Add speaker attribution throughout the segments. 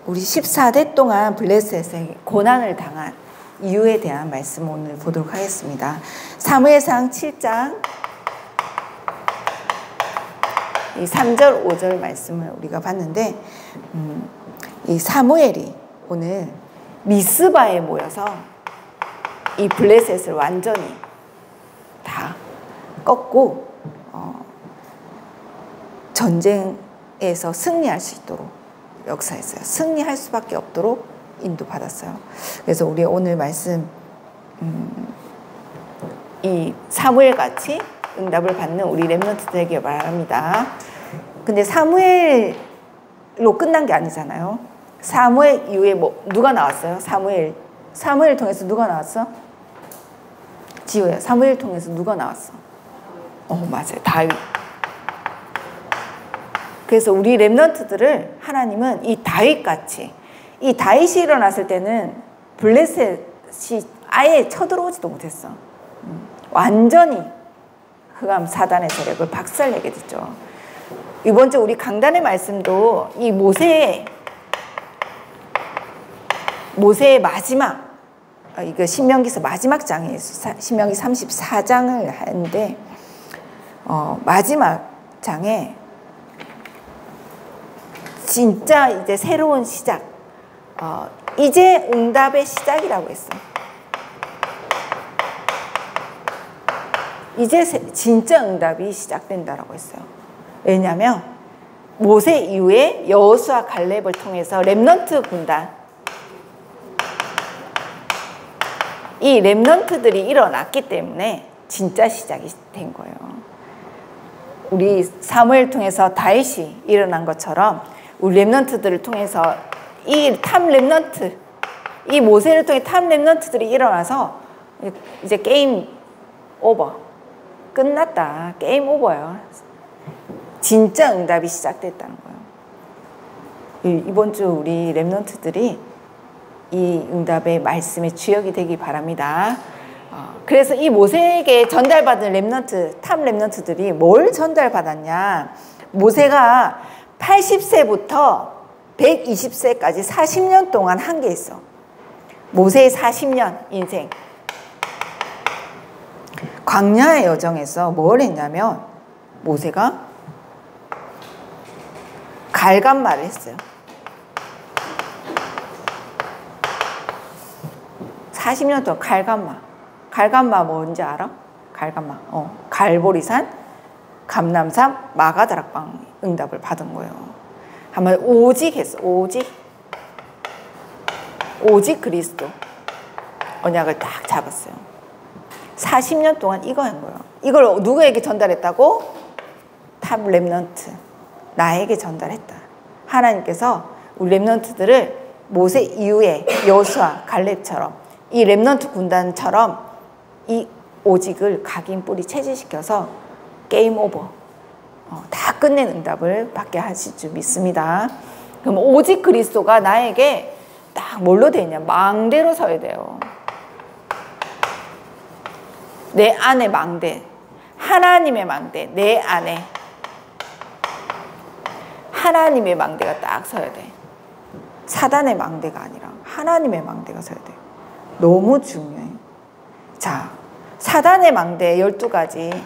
Speaker 1: 우리 14대 동안 블레셋에 고난을 당한 이유에 대한 말씀 오늘 보도록 하겠습니다. 사무엘상 7장 이 3절 5절 말씀을 우리가 봤는데 이 사무엘이 오늘 미스바에 모여서 이 블레셋을 완전히 다 꺾고 전쟁에서 승리할 수 있도록 역사했어요. 승리할 수밖에 없도록 인도받았어요. 그래서 우리 오늘 말씀 이 사무엘같이 응답을 받는 우리 렘넌트 되길 바랍니다. 근데 사무엘로 끝난 게 아니잖아요. 사무엘 이후에 누가 나왔어요? 사무엘 통해서 누가 나왔어? 지호야. 사무엘 통해서 누가 나왔어? 맞아요. 다윗. 그래서 우리 렘넌트들을 하나님은 이 다윗같이, 이 다윗이 일어났을 때는 블레셋이 아예 쳐들어오지도 못했어. 완전히 흑암 사단의 세력을 박살내게 됐죠. 이번 주 우리 강단의 말씀도 이 모세의 마지막, 이거 신명기서 마지막 장이에요. 신명기 34장을 하는데 마지막 장에 진짜 이제 새로운 시작, 이제 응답의 시작이라고 했어. 이제 진짜 응답이 시작된다라고 했어요. 왜냐하면 모세 이후에 여호수아 갈렙을 통해서 렘넌트 군단, 이 렘넌트들이 일어났기 때문에 진짜 시작이 된 거예요. 우리 사무엘 통해서 다윗이 일어난 것처럼 우리 렘넌트들을 통해서 이 탑 렘넌트, 이 모세를 통해 탑 렘넌트들이 일어나서 이제 게임 오버, 끝났다, 게임 오버예요. 진짜 응답이 시작됐다는 거예요. 이번 주 우리 렘넌트들이 이 응답의 말씀의 주역이 되기 바랍니다. 그래서 이 모세에게 전달받은 렘넌트, 탑 렘넌트들이 뭘 전달받았냐? 모세가 80세부터 120세까지 40년 동안 한 게 있어. 모세의 40년 인생. 광야의 여정에서 뭘 했냐면 모세가 갈감말을 했어요. 40년 동안 갈감마 뭔지 알아? 갈감마. 갈보리산, 감람산, 마가다락방 응답을 받은 거예요. 한번 오직 했어. 오직 그리스도 언약을 딱 잡았어요. 40년 동안 이거 한 거예요. 이걸 누구에게 전달했다고? 탑 렘넌트, 나에게 전달했다. 하나님께서 우리 렘넌트들을 모세 이후에 여호수아, 갈렙처럼 이 렘넌트 군단처럼 이 오직을 각인 뿌리 체질시켜서 게임 오버, 다 끝낸 응답을 받게 하실 줄 믿습니다. 그럼 오직 그리스도가 나에게 딱 뭘로 돼 있냐? 망대로 서야 돼요. 내 안에 망대, 하나님의 망대, 내 안에 하나님의 망대가 딱 서야 돼. 사단의 망대가 아니라 하나님의 망대가 서야 돼. 너무 중요해요. 자, 사단의 망대 12가지.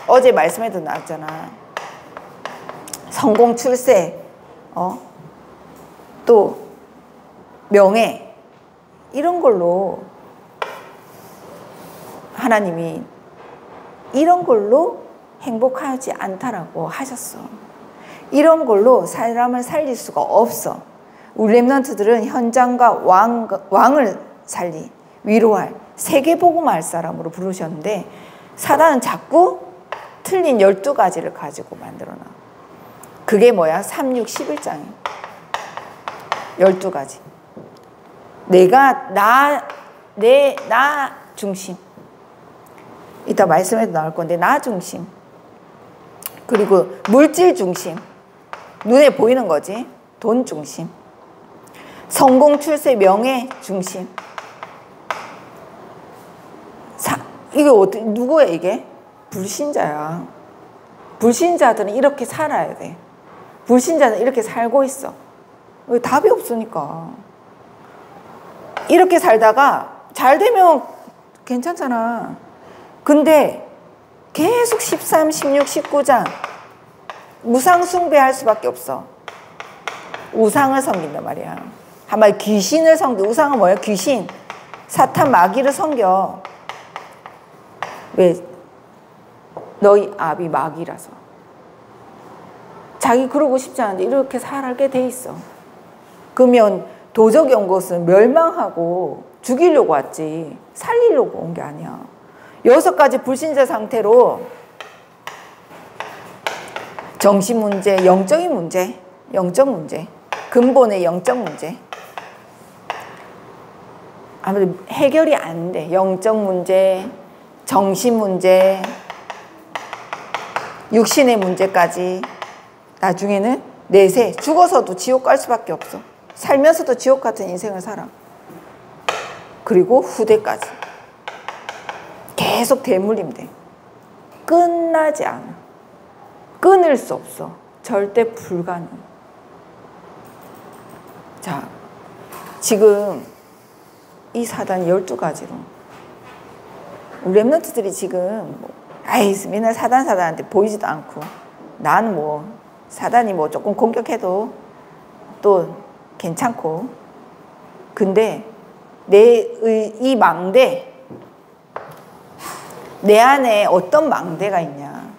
Speaker 1: 어제 말씀에도 나왔잖아. 성공, 출세, 또 명예, 이런 걸로 하나님이 이런 걸로 행복하지 않다라고 하셨어. 이런 걸로 사람을 살릴 수가 없어. 우리 렘넌트들은 현장과 왕을 살리, 위로할, 세계복음할 사람으로 부르셨는데 사단은 자꾸 틀린 12가지를 가지고 만들어놔. 그게 뭐야? 3, 6, 11장이야. 12가지. 나 중심. 이따 말씀에도 나올 건데 나 중심. 그리고 물질 중심. 눈에 보이는 거지. 돈 중심. 성공, 출세, 명예 중심. 이게 누구야 이게? 불신자야. 불신자들은 이렇게 살아야 돼. 불신자는 이렇게 살고 있어. 왜? 답이 없으니까. 이렇게 살다가 잘 되면 괜찮잖아. 근데 계속 13, 16, 19장 우상 숭배할 수밖에 없어. 우상을 섬긴단 말이야. 한마디 귀신을 섬겨. 우상은 뭐야? 귀신. 사탄 마귀를 섬겨. 왜? 너희 아비 마귀라서. 자기 그러고 싶지 않은데 이렇게 살게 돼 있어. 그러면 도적이 온 것은 멸망하고 죽이려고 왔지 살리려고 온 게 아니야. 6가지 불신자 상태로 정신 문제, 영적인 문제, 영적 문제, 근본의 영적 문제. 아무래도 해결이 안 돼. 영적 문제, 정신 문제, 육신의 문제까지. 나중에는 내세, 죽어서도 지옥 갈 수밖에 없어. 살면서도 지옥 같은 인생을 살아. 그리고 후대까지. 계속 대물림돼. 끝나지 않아. 끊을 수 없어. 절대 불가능. 자, 지금 이 사단 12가지로 우리 랩런트들이 지금 아이 맨날 사단한테 보이지도 않고 나는 뭐 사단이 뭐 조금 공격해도 또 괜찮고 근데 이 망대 내 안에 어떤 망대가 있냐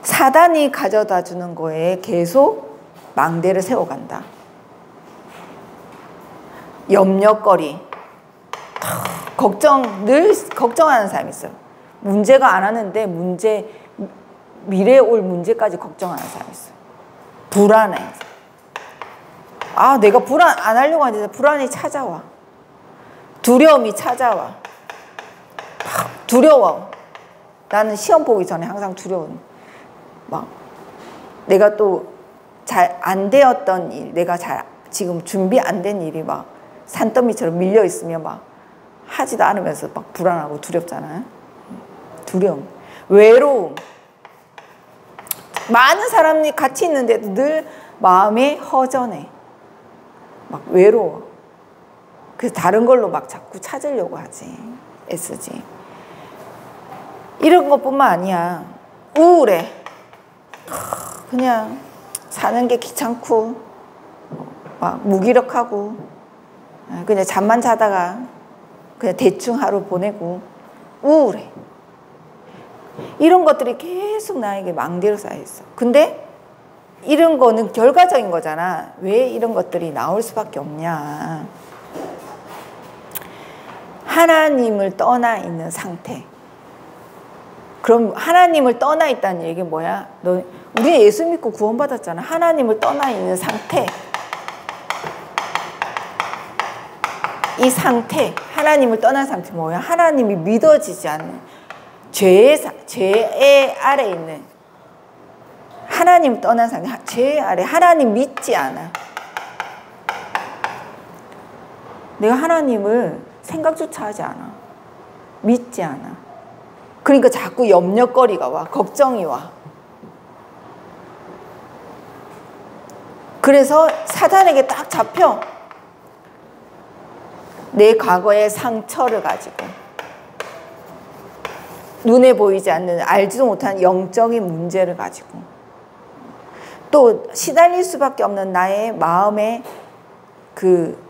Speaker 1: 사단이 가져다 주는 거에 계속 망대를 세워간다. 염려거리 늘 걱정하는 사람이 있어요. 문제가 안 하는데 미래에 올 문제까지 걱정하는 사람이 있어요. 불안해. 아, 내가 불안 안 하려고 하는데 불안이 찾아와. 두려움이 찾아와. 두려워. 나는 시험 보기 전에 항상 두려워. 막 내가 또 잘 안 되었던 일, 내가 지금 준비 안 된 일이 막 산더미처럼 밀려 있으면 막 하지도 않으면서 막 불안하고 두렵잖아요. 두려움, 외로움. 많은 사람이 같이 있는데도 늘 마음이 허전해. 막 외로워. 그래서 다른 걸로 막 자꾸 찾으려고 하지. 애쓰지. 이런 것뿐만 아니야. 우울해. 그냥 사는 게 귀찮고 막 무기력하고 그냥 잠만 자다가 그냥 대충 하루 보내고 우울해. 이런 것들이 계속 나에게 망대로 쌓여있어. 근데 이런 거는 결과적인 거잖아. 왜 이런 것들이 나올 수밖에 없냐. 하나님을 떠나 있는 상태. 그럼 하나님을 떠나 있다는 얘기는 뭐야? 우리 예수 믿고 구원받았잖아. 하나님을 떠나 있는 상태. 이 상태, 하나님을 떠난 상태 뭐야? 하나님이 믿어지지 않는 죄의 아래 있는 하나님 떠난 상태, 죄 아래 하나님 믿지 않아. 내가 하나님을 생각조차 하지 않아. 믿지 않아. 그러니까 자꾸 염려거리가 와. 걱정이 와. 그래서 사단에게 딱 잡혀. 내 과거의 상처를 가지고 눈에 보이지 않는 알지도 못한 영적인 문제를 가지고 또 시달릴 수밖에 없는 나의 마음의 그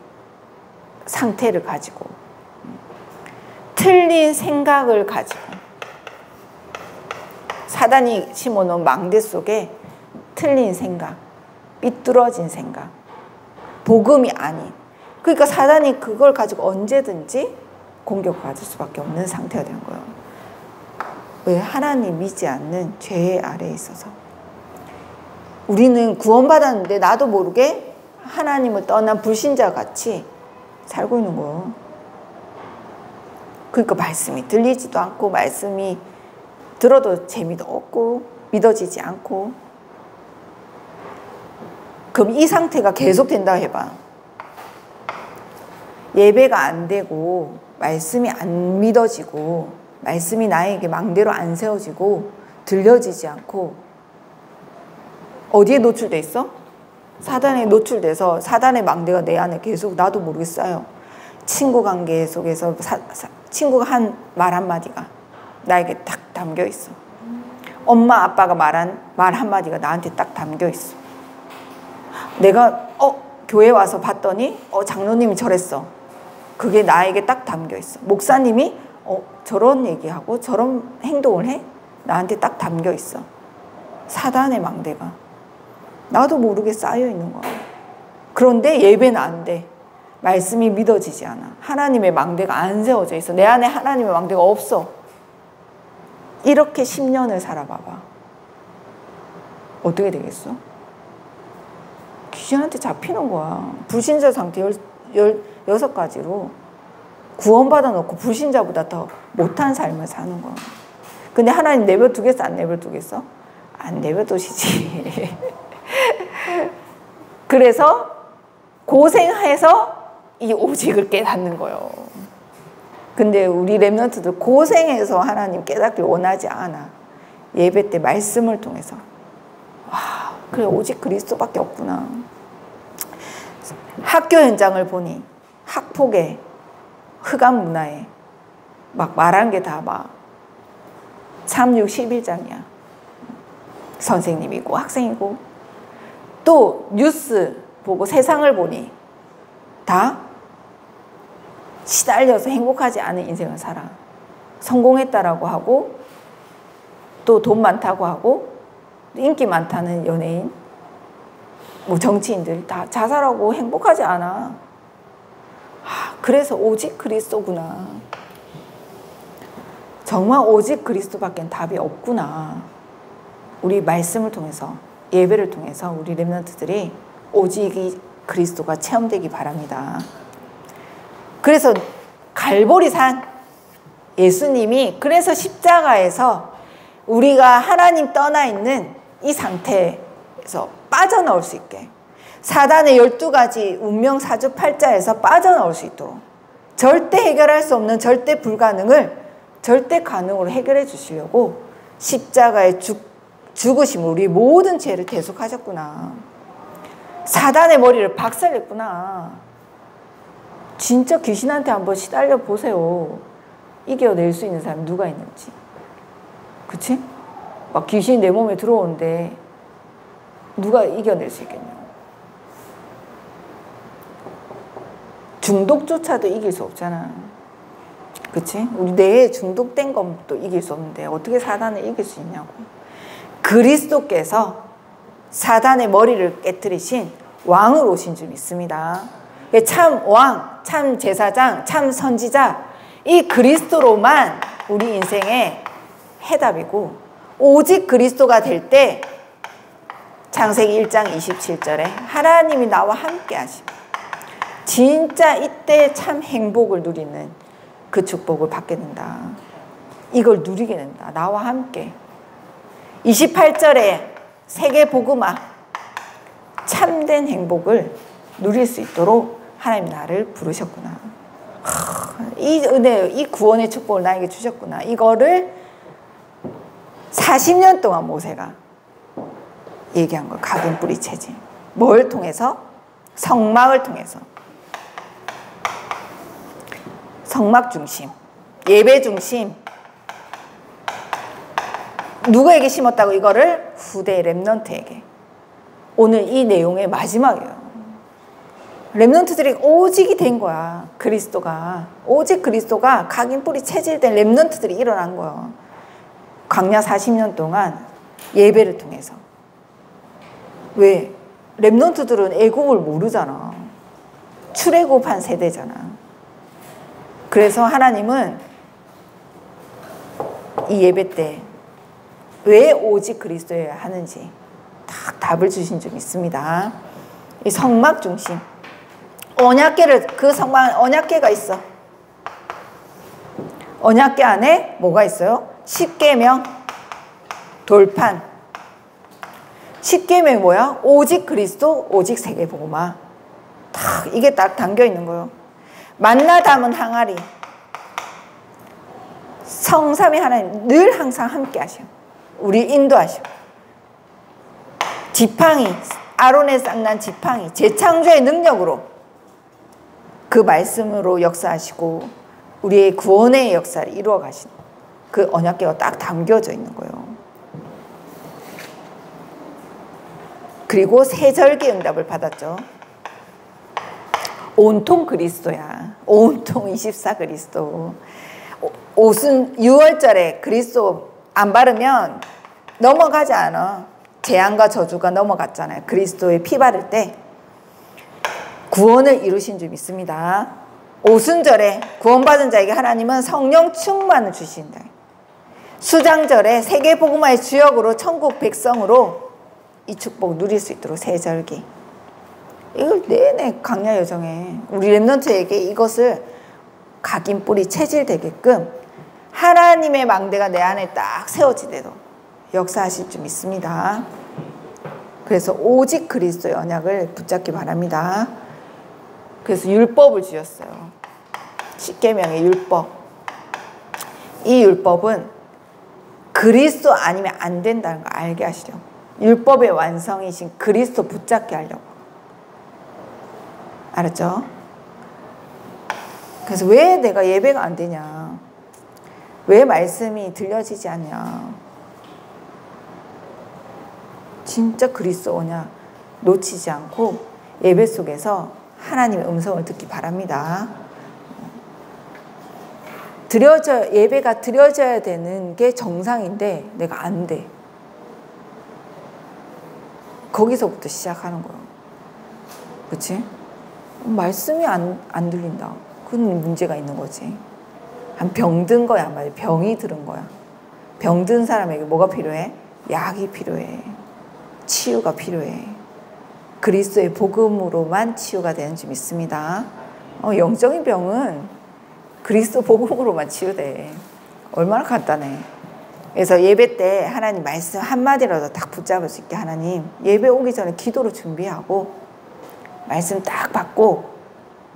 Speaker 1: 상태를 가지고 틀린 생각을 가지고 사단이 심어놓은 망대 속에 틀린 생각, 삐뚤어진 생각, 복음이 아닌. 그러니까 사단이 그걸 가지고 언제든지 공격받을 수밖에 없는 상태가 된 거예요. 왜? 하나님 믿지 않는 죄의 아래에 있어서. 우리는 구원받았는데 나도 모르게 하나님을 떠난 불신자 같이 살고 있는 거예요. 그러니까 말씀이 들리지도 않고 말씀이 들어도 재미도 없고 믿어지지 않고. 그럼 이 상태가 계속된다 해봐. 예배가 안 되고 말씀이 안 믿어지고 말씀이 나에게 망대로 안 세워지고 들려지지 않고 어디에 노출돼 있어? 사단에 노출돼서 사단의 망대가 내 안에 계속 나도 모르게 쌓여. 친구 관계 속에서 친구가 한 말 한마디가 나에게 딱 담겨 있어. 엄마 아빠가 말한 말 한마디가 나한테 딱 담겨 있어. 내가 교회 와서 봤더니 장로님이 저랬어. 그게 나에게 딱 담겨 있어. 목사님이 저런 얘기하고 저런 행동을 해? 나한테 딱 담겨 있어. 사단의 망대가 나도 모르게 쌓여 있는 거야. 그런데 예배는 안 돼. 말씀이 믿어지지 않아. 하나님의 망대가 안 세워져 있어. 내 안에 하나님의 망대가 없어. 이렇게 10년을 살아봐봐. 어떻게 되겠어? 귀신한테 잡히는 거야. 불신자 상태 16가지로 구원받아 놓고 불신자보다 더 못한 삶을 사는 거야. 근데 하나님 내버려두겠어? 안 내버려두겠어? 안 내버려두시지. 그래서 고생해서 이 오직을 깨닫는 거예요. 근데 우리 렘넌트들 고생해서 하나님 깨닫길 원하지 않아. 예배 때 말씀을 통해서. 와, 그래 오직 그리스도밖에 없구나. 학교 현장을 보니 학폭에 흑암 문화에 막 말한 게 다 막 3, 6, 11장이야. 선생님이고 학생이고 또 뉴스 보고 세상을 보니 다 시달려서 행복하지 않은 인생을 살아. 성공했다라고 하고 또 돈 많다고 하고 인기 많다는 연예인 뭐 정치인들 다 자살하고 행복하지 않아. 그래서 오직 그리스도구나. 정말 오직 그리스도밖에 답이 없구나. 우리 말씀을 통해서 예배를 통해서 우리 렘넌트들이 오직 그리스도가 체험되기 바랍니다. 그래서 갈보리산 예수님이 그래서 십자가에서 우리가 하나님 떠나 있는 이 상태에서 빠져나올 수 있게 사단의 12가지 운명 사주팔자에서 빠져나올 수 있도록 절대 해결할 수 없는 절대 불가능을 절대 가능으로 해결해 주시려고 십자가의 죽으심으로 우리 모든 죄를 대속하셨구나. 사단의 머리를 박살냈구나. 진짜 귀신한테 한번 시달려 보세요. 이겨낼 수 있는 사람이 누가 있는지. 그치? 막 귀신이 내 몸에 들어오는데 누가 이겨낼 수 있겠냐. 중독조차도 이길 수 없잖아. 그치? 우리 뇌에 중독된 것도 이길 수 없는데 어떻게 사단을 이길 수 있냐고. 그리스도께서 사단의 머리를 깨뜨리신 왕을 오신 줄 믿습니다. 참 왕, 참 제사장, 참 선지자, 이 그리스도로만 우리 인생의 해답이고 오직 그리스도가 될 때 창세기 1장 27절에 하나님이 나와 함께 하심. 진짜 이때 참 행복을 누리는 그 축복을 받게 된다. 이걸 누리게 된다. 나와 함께. 28절에 세계 복음화 참된 행복을 누릴 수 있도록 하나님 나를 부르셨구나. 이 은혜, 이 구원의 축복을 나에게 주셨구나. 이거를 40년 동안 모세가 얘기한 걸. 각인 뿌리 체질. 뭘 통해서? 성막을 통해서. 성막 중심, 예배 중심. 누구에게 심었다고? 이거를 후대 렘넌트에게. 오늘 이 내용의 마지막이에요. 렘넌트들이 오직이 된 거야. 그리스도가. 오직 그리스도가 각인 뿌리 체질된 렘넌트들이 일어난 거야. 광야 40년 동안 예배를 통해서. 왜? 렘넌트들은 애국을 모르잖아. 출애굽한 세대잖아. 그래서 하나님은 이 예배 때 왜 오직 그리스도여야 하는지 딱 답을 주신 줄 믿습니다. 이 성막 중심. 언약궤를, 그 성막 언약궤가 있어. 언약궤 안에 뭐가 있어요? 십계명, 돌판. 십계명이 뭐야? 오직 그리스도, 오직 세계복음화. 딱 이게 딱 담겨 있는 거예요. 만나 담은 항아리. 성삼위 하나님 늘 항상 함께 하셔. 우리 인도하셔. 지팡이, 아론의 쌍난 지팡이, 재창조의 능력으로 그 말씀으로 역사하시고 우리의 구원의 역사를 이루어 가신 그 언약궤가 딱 담겨져 있는 거예요. 그리고 세절기 응답을 받았죠. 온통 그리스도야. 온통 24 그리스도. 옷은 6월절에 그리스도 안 바르면 넘어가지 않아. 재앙과 저주가 넘어갔잖아요. 그리스도의 피 바를 때 구원을 이루신 줄 믿습니다. 오순절에 구원받은 자에게 하나님은 성령 충만을 주신다. 수장절에 세계복음화의 주역으로 천국 백성으로 이 축복 누릴 수 있도록 세절기. 이걸 내내 강야 여정에 우리 렘넌트에게 이것을 각인 뿌리 체질되게끔 하나님의 망대가 내 안에 딱 세워지도록 역사하실 줄 믿습니다. 그래서 오직 그리스도의 언약을 붙잡기 바랍니다. 그래서 율법을 주셨어요. 십계명의 율법. 이 율법은 그리스도 아니면 안 된다는 거 알게 하시려. 율법의 완성이신 그리스도 붙잡게 하려고. 알았죠? 그래서 왜 내가 예배가 안 되냐? 왜 말씀이 들려지지 않냐? 진짜 그리스도 언약 놓치지 않고 예배 속에서 하나님의 음성을 듣기 바랍니다. 예배가 드려져야 되는 게 정상인데 내가 안 돼. 거기서부터 시작하는 거예요. 그렇지? 말씀이 안 들린다. 그건 문제가 있는 거지. 한 병든 거야. 말이야. 병이 들은 거야. 병든 사람에게 뭐가 필요해? 약이 필요해. 치유가 필요해. 그리스도의 복음으로만 치유가 되는 줄 믿습니다. 영적인 병은 그리스도 복음으로만 치유돼. 얼마나 간단해. 그래서 예배 때 하나님 말씀 한마디라도 딱 붙잡을 수 있게 하나님 예배 오기 전에 기도로 준비하고 말씀 딱 받고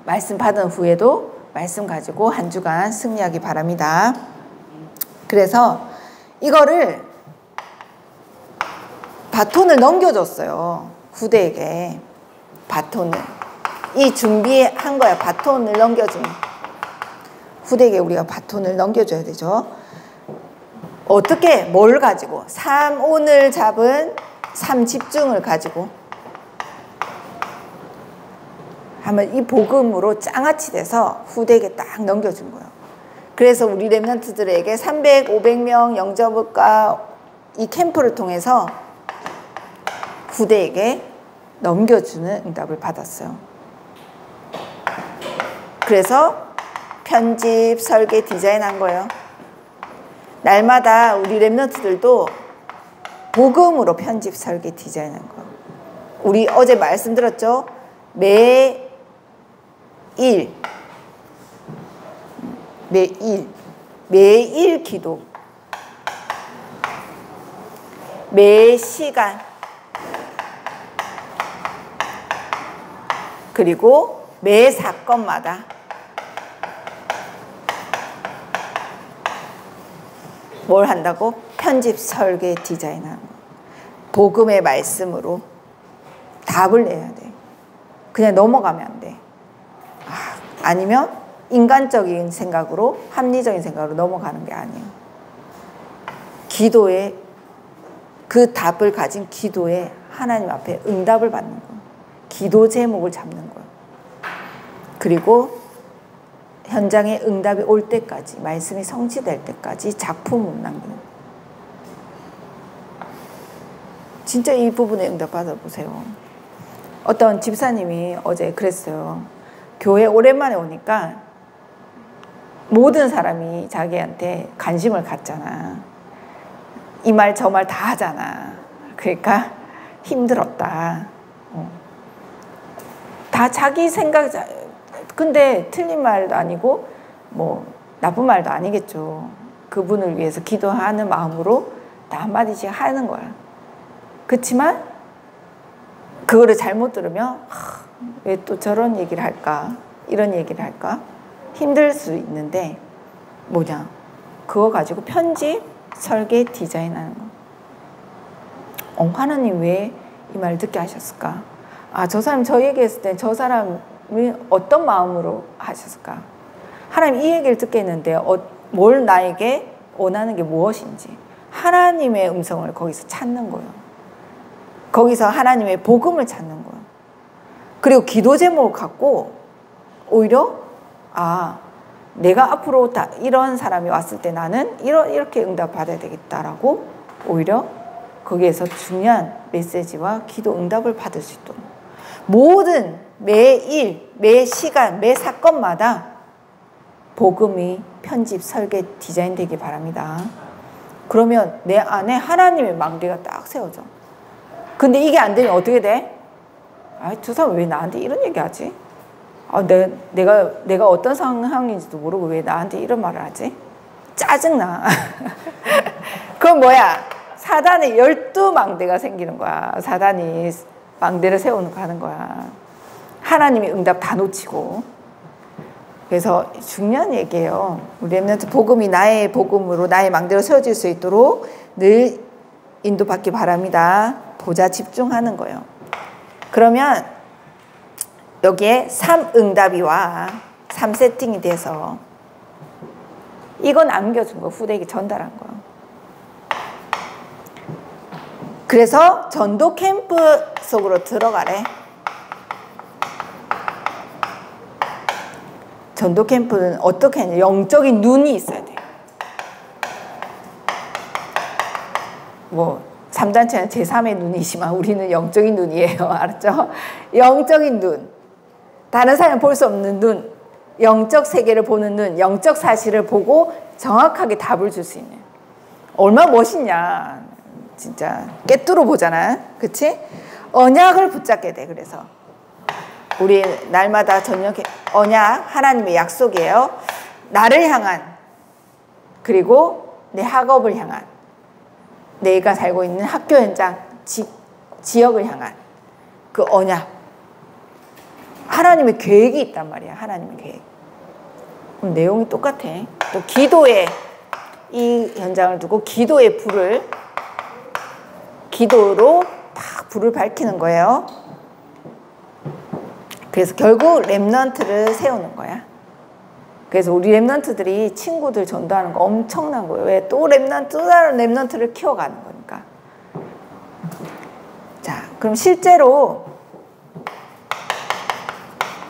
Speaker 1: 말씀 받은 후에도 말씀 가지고 한 주간 승리하기 바랍니다. 그래서 이거를 바톤을 넘겨줬어요. 후대에게 바톤을. 이 준비한 거야. 바톤을 넘겨준. 후대에게 우리가 바톤을 넘겨줘야 되죠. 어떻게 뭘 가지고? 오늘 잡은 3집중을 가지고 하면 이 복음으로 짱아치 돼서 후대에게 딱 넘겨준 거예요. 그래서 우리 렘넌트들에게 300, 500명 영접과 이 캠프를 통해서 후대에게 넘겨주는 응답을 받았어요. 그래서 편집, 설계, 디자인한 거예요. 날마다 우리 렘넌트들도 복음으로 편집, 설계, 디자인한 거예요. 우리 어제 말씀드렸죠? 매일 기도, 매 시간, 그리고 매 사건마다 뭘 한다고? 편집, 설계, 디자인하는 거. 복음의 말씀으로 답을 내야 돼. 그냥 넘어가면 안 돼. 아니면 인간적인 생각으로, 합리적인 생각으로 넘어가는 게 아니에요. 기도에, 그 답을 가진 기도에 하나님 앞에 응답을 받는 거예요. 기도 제목을 잡는 거예요. 그리고 현장에 응답이 올 때까지, 말씀이 성취될 때까지 작품을 남기는 거예요. 진짜 이 부분에 응답 받아보세요. 어떤 집사님이 어제 그랬어요. 교회 오랜만에 오니까 모든 사람이 자기한테 관심을 갖잖아. 이 말 저 말 다 하잖아. 그러니까 힘들었다. 다 자기 생각, 근데 틀린 말도 아니고 뭐 나쁜 말도 아니겠죠. 그분을 위해서 기도하는 마음으로 다 한마디씩 하는 거야. 그렇지만 그거를 잘못 들으면 왜 또 저런 얘기를 할까? 이런 얘기를 할까? 힘들 수 있는데 뭐냐? 그거 가지고 편집, 설계, 디자인하는 거. 하나님 왜 이 말을 듣게 하셨을까? 아, 저 사람이 저 얘기했을 때 저 사람이 어떤 마음으로 하셨을까? 하나님 이 얘기를 듣게 했는데 뭘 나에게 원하는 게 무엇인지 하나님의 음성을 거기서 찾는 거예요. 거기서 하나님의 복음을 찾는 거예요. 그리고 기도 제목을 갖고 오히려 내가 앞으로 이런 사람이 왔을 때 나는 이렇게 응답 받아야 되겠다라고 오히려 거기에서 중요한 메시지와 기도 응답을 받을 수 있도록 모든 매일, 매 시간, 매 사건마다 복음이 편집, 설계, 디자인되기 바랍니다. 그러면 내 안에 하나님의 망대가 딱 세워져. 근데 이게 안 되면 어떻게 돼? 저 사람 왜 나한테 이런 얘기하지? 내가 어떤 상황인지도 모르고 왜 나한테 이런 말을 하지? 짜증나. 그건 뭐야? 사단의 12망대가 생기는 거야. 사단이 망대를 세워놓고 하는 거야. 하나님의 응답 다 놓치고. 그래서 중요한 얘기예요. 우리 렘넌트 복음이 나의 복음으로 나의 망대로 세워질 수 있도록 늘 인도받기 바랍니다. 보자 집중하는 거예요. 그러면 여기에 3응답이와 3세팅이 돼서 이건 안겨준 거, 후대에게 전달한 거. 그래서 전도 캠프 속으로 들어가래. 전도 캠프는 어떻게 하냐? 영적인 눈이 있어야 돼요. 3단체는 제3의 눈이지만 우리는 영적인 눈이에요. 알았죠? 영적인 눈. 다른 사람이 볼 수 없는 눈. 영적 세계를 보는 눈. 영적 사실을 보고 정확하게 답을 줄 수 있는. 얼마나 멋있냐. 진짜 깨뚫어 보잖아. 그치? 언약을 붙잡게 돼. 그래서 우리 날마다 저녁에 언약, 하나님의 약속이에요. 나를 향한, 그리고 내 학업을 향한, 내가 살고 있는 학교 현장, 지역을 향한 그 언약. 하나님의 계획이 있단 말이야. 하나님의 계획. 그럼 내용이 똑같아. 또 기도에 이 현장을 두고 기도의 불을, 기도로 딱 불을 밝히는 거예요. 그래서 결국 렘넌트를 세우는 거야. 그래서 우리 렘넌트들이 친구들 전도하는 거 엄청난 거예요. 왜? 또 다른 렘넌트를 키워가는 거니까. 자, 그럼 실제로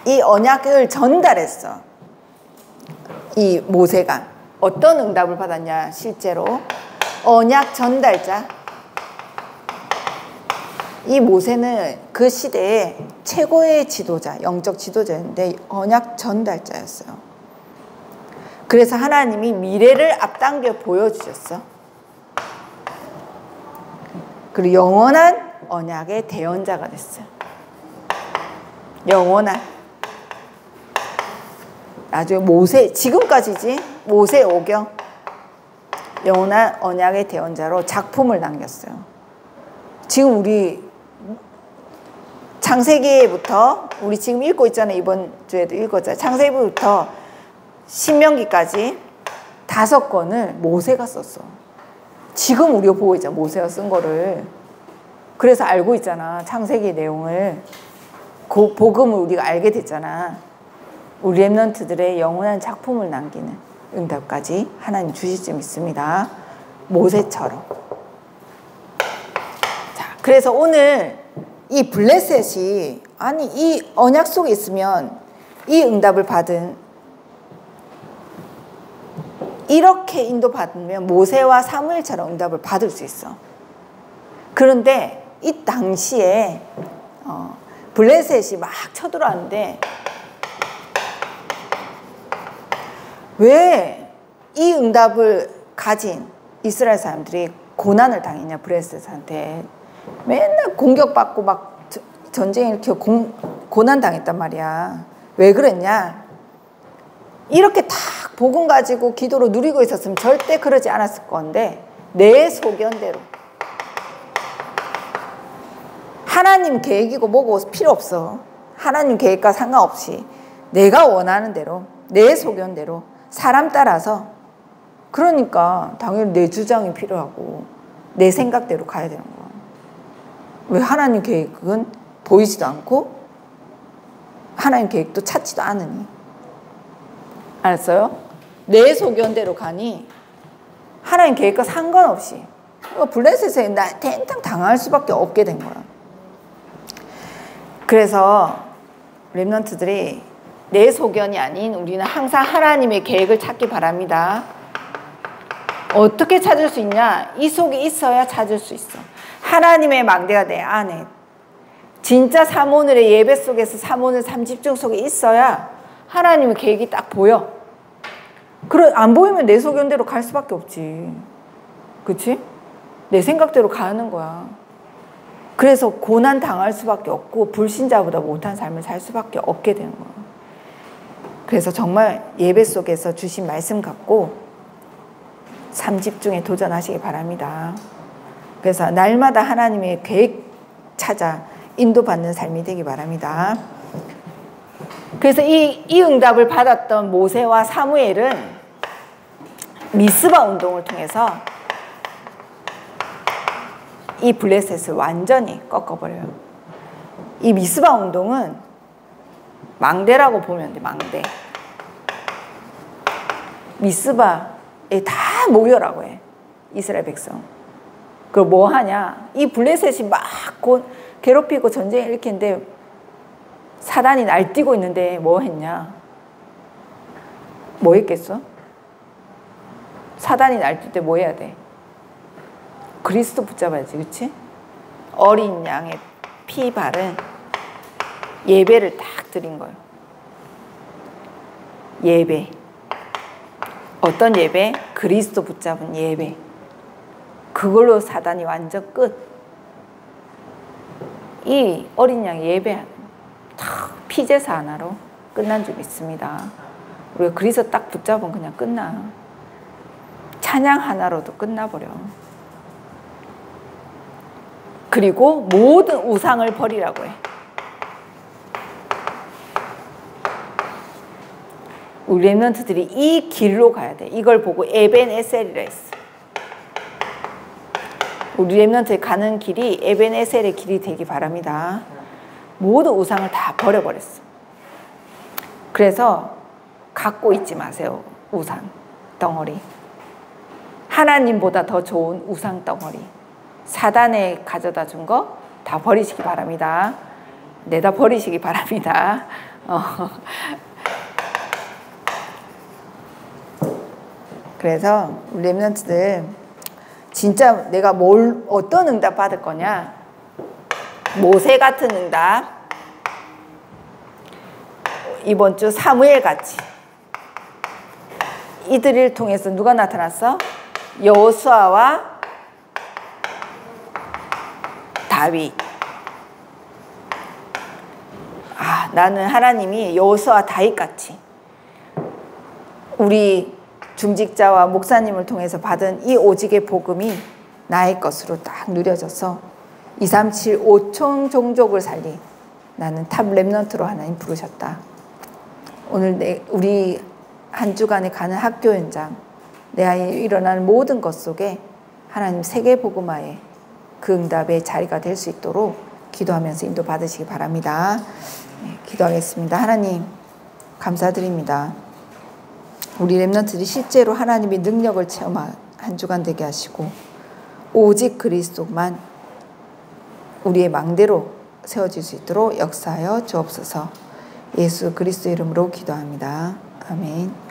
Speaker 1: 이 언약을 전달했어. 이 모세가 어떤 응답을 받았냐? 실제로 언약 전달자. 이 모세는 그 시대의 최고의 지도자, 영적 지도자였는데 언약 전달자였어요. 그래서 하나님이 미래를 앞당겨 보여주셨어. 그리고 영원한 언약의 대언자가 됐어요. 영원한. 나중에 모세, 지금까지지, 모세 오경. 영원한 언약의 대언자로 작품을 남겼어요. 지금 우리 창세기부터 우리 지금 읽고 있잖아요. 이번 주에도 읽었잖아요. 창세기부터 신명기까지 5권을 모세가 썼어. 지금 우리가 보고 있잖아. 모세가 쓴 거를. 그래서 알고 있잖아. 창세기 내용을. 그 복음을 우리가 알게 됐잖아. 우리 렘넌트들의 영원한 작품을 남기는 응답까지 하나님 주실 줄 믿습니다. 모세처럼. 자, 그래서 오늘 이 블레셋이, 아니 이 언약 속에 있으면 이 응답을 받은, 이렇게 인도받으면 모세와 사무엘처럼 응답을 받을 수 있어. 그런데 이 당시에 블레셋이 막 쳐들어왔는데 왜 이 응답을 가진 이스라엘 사람들이 고난을 당했냐? 블레셋한테 맨날 공격받고 막 전쟁 이렇게 고난 당했단 말이야. 왜 그랬냐? 이렇게 딱 복음 가지고 기도로 누리고 있었으면 절대 그러지 않았을 건데 내 소견대로, 하나님 계획이고 뭐고 필요 없어. 하나님 계획과 상관없이 내가 원하는 대로, 내 소견대로, 사람 따라서. 그러니까 당연히 내 주장이 필요하고 내 생각대로 가야 되는 거야. 왜 하나님 계획은 보이지도 않고 하나님 계획도 찾지도 않으니. 알았어요? 내 소견대로 가니 하나님 계획과 상관없이 블레셋에 탱탕 당할 수밖에 없게 된 거야. 그래서 렘넌트들이 내 소견이 아닌 우리는 항상 하나님의 계획을 찾기 바랍니다. 어떻게 찾을 수 있냐? 이 속에 있어야 찾을 수 있어. 하나님의 망대가 내 안에, 진짜 사모늘의 예배 속에서 사모늘 3집중 속에 있어야 하나님의 계획이 딱 보여. 안 보이면 내 소견대로 갈 수밖에 없지. 그치? 내 생각대로 가는 거야. 그래서 고난 당할 수밖에 없고 불신자보다 못한 삶을 살 수밖에 없게 되는 거야. 그래서 정말 예배 속에서 주신 말씀 갖고 3집중에 도전하시기 바랍니다. 그래서 날마다 하나님의 계획 찾아 인도받는 삶이 되기 바랍니다. 그래서 이 응답을 받았던 모세와 사무엘은 미스바 운동을 통해서 이 블레셋을 완전히 꺾어버려요. 이 미스바 운동은 망대라고 보면 돼. 망대. 미스바에 다 모여라고 해. 이스라엘 백성. 그걸 뭐 하냐? 이 블레셋이 막 괴롭히고 전쟁을 일으키는데 사단이 날뛰고 있는데 뭐 했냐? 뭐 했겠어? 사단이 날뛸 때 뭐 해야 돼? 그리스도 붙잡아야지, 그치? 어린 양의 피 바른 예배를 딱 드린 거예요. 예배. 어떤 예배? 그리스도 붙잡은 예배. 그걸로 사단이 완전 끝. 이 어린 양의 예배 피제사 하나로 끝난 줄 믿습니다. 우리가 그리스도 딱 붙잡으면 그냥 끝나. 찬양 하나로도 끝나버려. 그리고 모든 우상을 버리라고 해. 우리 렘넌트들이 이 길로 가야 돼. 이걸 보고 에벤에셀이라 했어. 우리 렘넌트에 가는 길이 에벤에셀의 길이 되기 바랍니다. 모든 우상을 다 버려버렸어. 그래서 갖고 있지 마세요. 우상 덩어리. 하나님보다 더 좋은 우상 덩어리. 사단에 가져다 준 거 다 버리시기 바랍니다. 내다 버리시기 바랍니다. 그래서 우리 렘넌트들 진짜 내가 어떤 응답 받을 거냐? 모세 같은 응답, 이번 주 사무엘 같이. 이들을 통해서 누가 나타났어? 여호수아와 다윗. 나는 하나님이 여호수아 다윗 같이 우리 중직자와 목사님을 통해서 받은 이 오직의 복음이 나의 것으로 딱 누려져서 237 5천 종족을 살린 나는 탑 렘넌트로 하나님 부르셨다. 오늘 우리 한 주간에 가는 학교 현장, 내 안에 일어나는 모든 것 속에 하나님 세계 복음화의 그 응답의 자리가 될 수 있도록 기도하면서 인도 받으시기 바랍니다. 네, 기도하겠습니다. 하나님 감사드립니다. 우리 렘넌트들이 실제로 하나님의 능력을 체험한 한 주간 되게 하시고 오직 그리스도만 우리의 망대로 세워질 수 있도록 역사하여 주옵소서. 예수 그리스도 이름으로 기도합니다. 아멘.